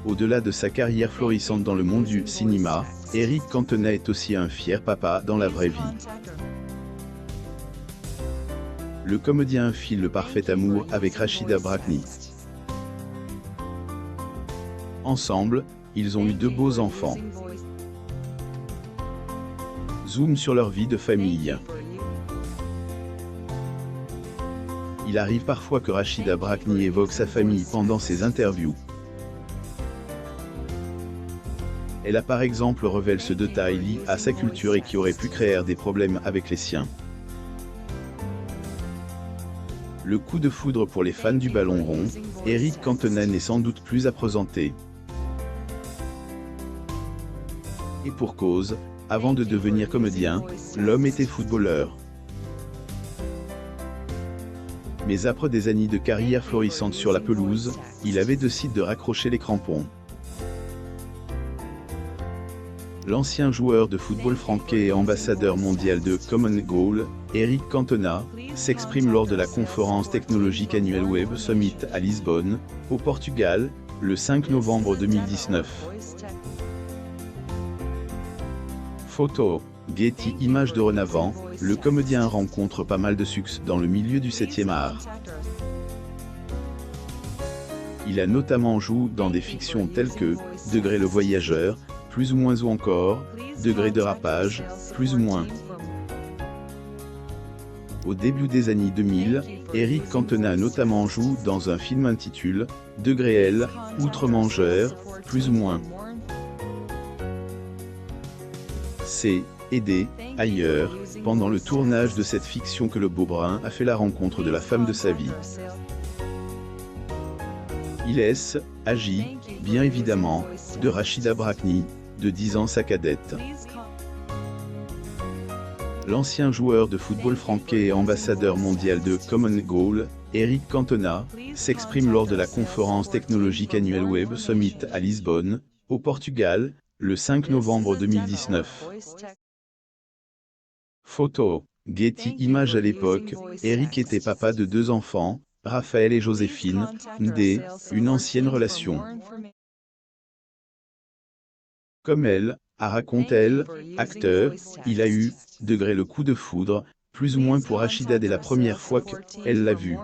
Au-delà de sa carrière florissante dans le monde du cinéma, Eric Cantona est aussi un fier papa dans la vraie vie. Le comédien file le parfait amour avec Rachida Brakni. Ensemble, ils ont eu 2 beaux enfants. Zoom sur leur vie de famille. Il arrive parfois que Rachida Brakni évoque sa famille pendant ses interviews. Elle a par exemple révélé ce détail lié à sa culture et qui aurait pu créer des problèmes avec les siens. Le coup de foudre pour les fans du ballon rond, Eric Cantona n'est sans doute plus à présenter. Et pour cause, avant de devenir comédien, l'homme était footballeur. Mais après des années de carrière florissante sur la pelouse, il avait décidé de raccrocher les crampons. L'ancien joueur de football français et ambassadeur mondial de Common Goal, Eric Cantona, s'exprime lors de la conférence technologique annuelle Web Summit à Lisbonne, au Portugal, le 5 novembre 2019. Photo, Getty Images. Dorénavant, le comédien rencontre pas mal de succès dans le milieu du 7e art. Il a notamment joué dans des fictions telles que Degré le voyageur, plus ou moins ou encore Degré de dérapage, plus ou moins. Au début des années 2000, Eric Cantona a notamment joué dans un film intitulé Degré L, Outre-Mangeur, plus ou moins. C'est aidé, ailleurs, pendant le tournage de cette fiction que le beau brun a fait la rencontre de la femme de sa vie. Il agit, bien évidemment, de Rachida Brakni, de 10 ans sa cadette. L'ancien joueur de football français et ambassadeur mondial de Common Goal, Eric Cantona, s'exprime lors de la conférence technologique annuelle Web Summit à Lisbonne, au Portugal, le 5 novembre 2019. Photo, Getty Images. À l'époque, Eric était papa de 2 enfants, Raphaël et Joséphine, une ancienne relation. Comme elle, a raconté-elle, acteur, il a eu, degré le coup de foudre, plus ou moins pour Rachida dès la première fois qu'elle l'a vu.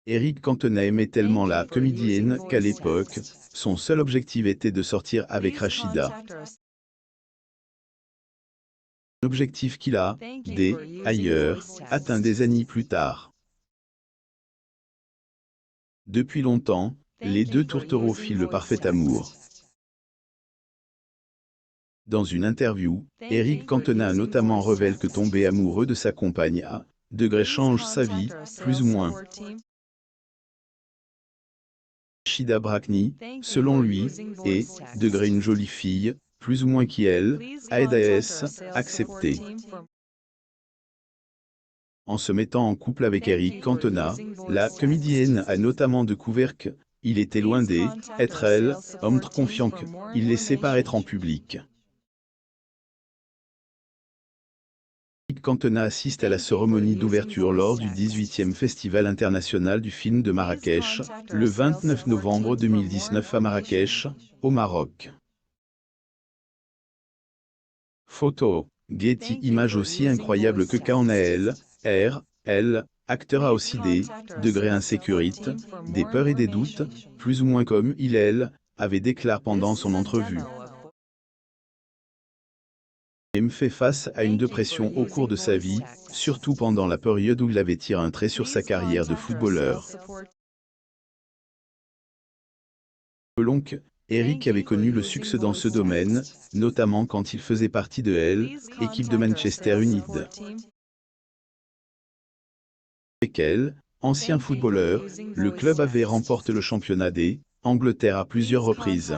Eric Cantona aimait tellement la comédienne qu'à l'époque, son seul objectif était de sortir avec Rachida. Un objectif qu'il a, ailleurs, atteint des années plus tard. Depuis longtemps, les 2 tourtereaux filent le parfait amour. Dans une interview, Eric Cantona a notamment révélé que tomber amoureux de sa compagne à degré change sa vie, plus ou moins. Rachida Brakni, selon lui, est degré une jolie fille, plus ou moins qui elle, a accepté. En se mettant en couple avec Eric Cantona, la comédienne a notamment découvert qu'il était loin d'être elle, homme très confiant qu'il laissait paraître en public. Eric Cantona assiste à la cérémonie d'ouverture lors du 18e Festival international du film de Marrakech, le 29 novembre 2019 à Marrakech, au Maroc. Photo, Getty Images. Aussi incroyable que Kanael, acteur a aussi des degrés insécurité, des peurs et des doutes, plus ou moins comme elle avait déclaré pendant son entrevue. Il fait face à une dépression au cours de sa vie, surtout pendant la période où il avait tiré un trait sur sa carrière de footballeur. Selon Eric avait connu le succès dans ce domaine, notamment quand il faisait partie de l'équipe de Manchester United. Avec elle, ancien footballeur, le club avait remporté le championnat d'Angleterre à plusieurs reprises.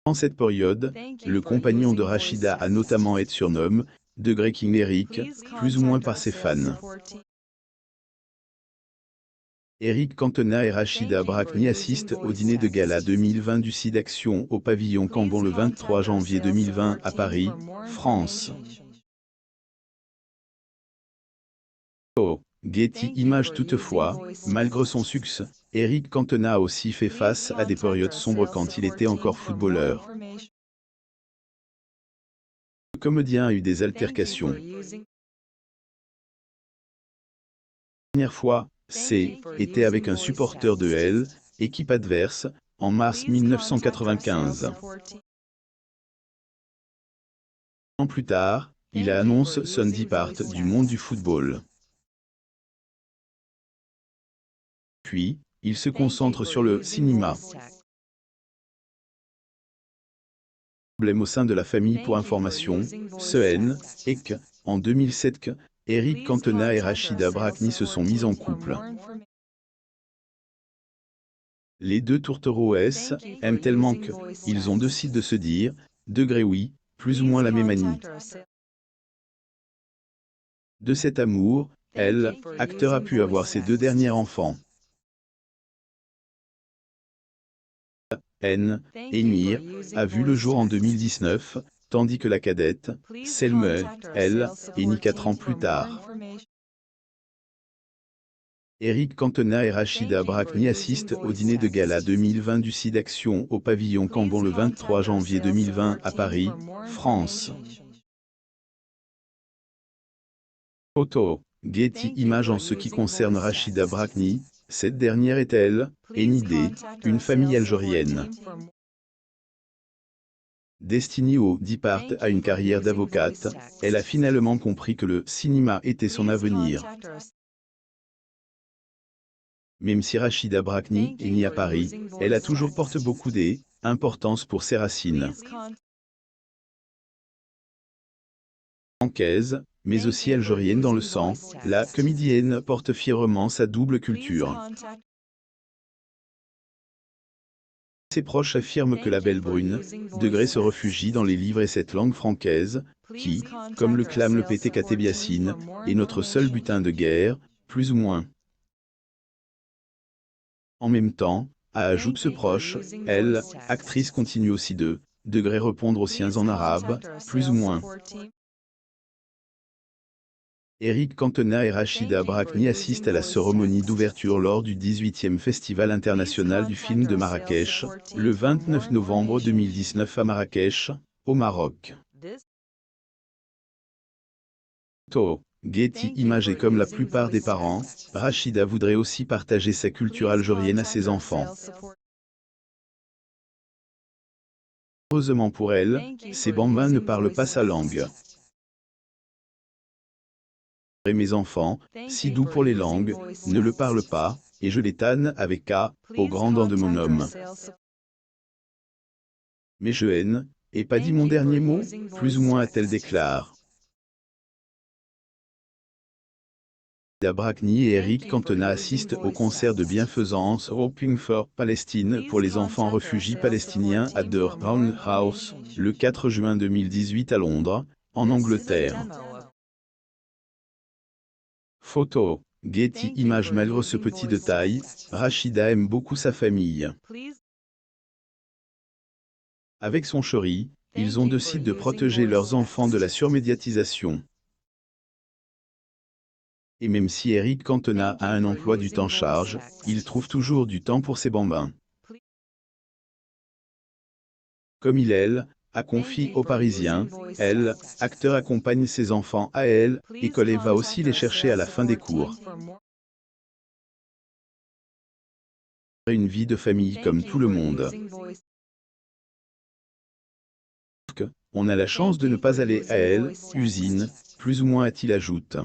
En cette période, le compagnon de Rachida a notamment été surnommé degré King Eric, plus ou moins par ses fans. Eric Cantona et Rachida Brakni assistent au dîner de gala 2020 du site Action au pavillon Cambon le 23 janvier 2020 à Paris, France. Getty Images. Toutefois, malgré son succès, Eric Cantona a aussi fait face à des périodes sombres quand il était encore footballeur. Le comédien a eu des altercations. La première fois, était avec un supporter de L, équipe adverse, en mars 1995. Un an plus tard, il annonce son départ du monde du football. Puis, il se concentre sur le cinéma. Problème au sein de la famille. Pour information, en 2007, Eric Cantona et Rachida Brakni se sont mis en couple. Les deux tourtereaux aiment tellement qu'ils ont décidé de se dire, oui, plus ou moins la même année. De cet amour, acteur a pu avoir ses deux derniers enfants. Emir, a vu le jour en 2019, tandis que la cadette, Selma, est née 4 ans plus tard. Eric Cantona et Rachida Brakni assistent au dîner de gala 2020 du SIDAction au pavillon Cambon le 23 janvier 2020 à Paris, France. Photo, Getty Images. En ce qui concerne Rachida Brakni, cette dernière est une famille algérienne. Destinée au départ à une carrière d'avocate, elle a finalement compris que le cinéma était son avenir. Même si Rachida Brakni est née à Paris, elle a toujours porté beaucoup d'importance pour ses racines françaises, mais aussi algérienne dans le sang. La comédienne porte fièrement sa double culture. Ses proches affirment que la belle brune se réfugie dans les livres et cette langue francaise, qui, comme le clame le PTKT Biassine, est notre seul butin de guerre, plus ou moins. En même temps, ajoute ce proche, actrice continue aussi de répondre aux siens en arabe, plus ou moins. Eric Cantona et Rachida Brakni assistent à la cérémonie d'ouverture lors du 18e Festival international du film de Marrakech, le 29 novembre 2019 à Marrakech, au Maroc. Getty Images. Et comme la plupart des parents, Rachida voudrait aussi partager sa culture algérienne à ses enfants. Heureusement pour elle, ces bambins ne parlent pas sa langue. Et mes enfants, si doux pour les langues, ne le parlent pas, et je les tanne avec au grand dent de mon homme. Mais je haine, et pas dit mon dernier mot, plus ou moins a-t-elle déclare. Rachida Brakni et Eric Cantona assistent au concert de bienfaisance Hoping for Palestine pour les enfants réfugiés palestiniens à The Roundhouse, le 4 juin 2018 à Londres, en Angleterre. Photo, Getty Images. Malgré ce petit détail, Rachida aime beaucoup sa famille. Avec son chéri, ils ont décidé de protéger leurs enfants de la surmédiatisation. Et même si Eric Cantona a un emploi du temps charge, il trouve toujours du temps pour ses bambins. Comme a confié aux Parisiens, acteur accompagne ses enfants à école et va aussi les chercher à la fin des cours. Une vie de famille comme tout le monde. On a la chance de ne pas aller à usine, plus ou moins a-t-il ajoute.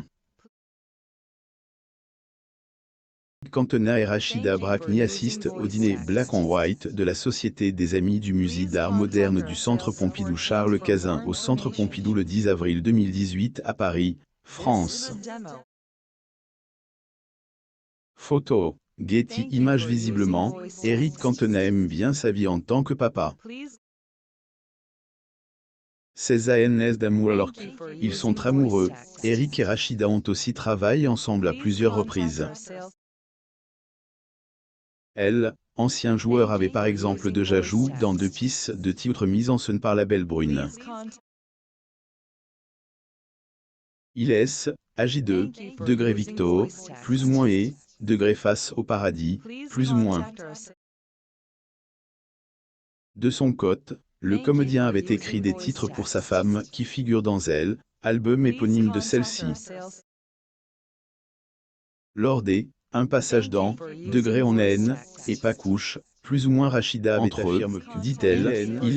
Cantona et Rachida Brakni assistent au dîner Black and White de la Société des Amis du Musée d'Art Moderne du Centre Pompidou Charles Cazin au Centre Pompidou le 10 avril 2018 à Paris, France. Photo, Getty Images. Visiblement, Eric Cantona aime bien sa vie en tant que papa. Ces ANS d'amour alors qu'ils sont très amoureux, Eric et Rachida ont aussi travaillé ensemble à plusieurs reprises. Ancien joueur, avait par exemple déjà joué dans 2 pièces de théâtre mises en scène par la belle brune. Il est AJ2, degré Victor, plus ou moins et, degré face au paradis, plus ou moins. De son côté, le comédien avait écrit des titres pour sa femme qui figurent dans Elle, album éponyme de celle-ci. Lors des un passage dans Degré en haine et pas couche, plus ou moins Rachida avait affirme que, dit-elle, il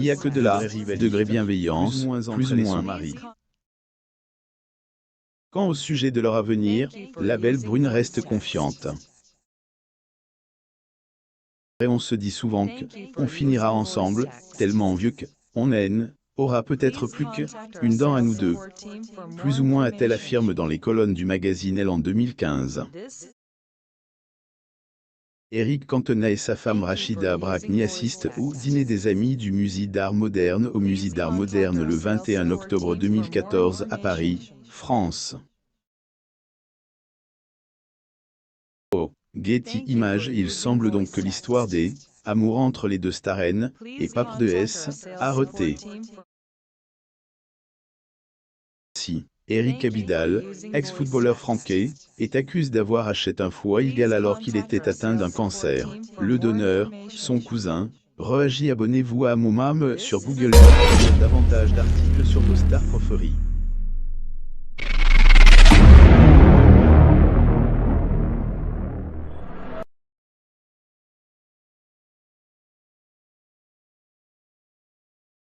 y a que de la degré bienveillance, plus ou moins mari. Quant au sujet de leur avenir, la belle brune reste confiante. Et on se dit souvent que on finira ensemble, tellement vieux que on haine aura peut-être plus qu'une dent à nous deux. Plus ou moins a-t-elle affirme dans les colonnes du magazine Elle en 2015. Eric Cantona et sa femme Rachida Brakni assistent au dîner des amis du Musée d'Art Moderne au Musée d'Art Moderne le 21 octobre 2014 à Paris, France. Au Getty Images, il semble donc que l'histoire des amours entre les deux starrennes et Pape de S a reté. Si Eric Abidal, ex-footballeur français, est accusé d'avoir acheté un foie illégal alors qu'il était atteint d'un cancer. Le donneur, son cousin, réagit. Abonnez-vous à Momam sur Google pour davantage d'articles sur vos stars préférées.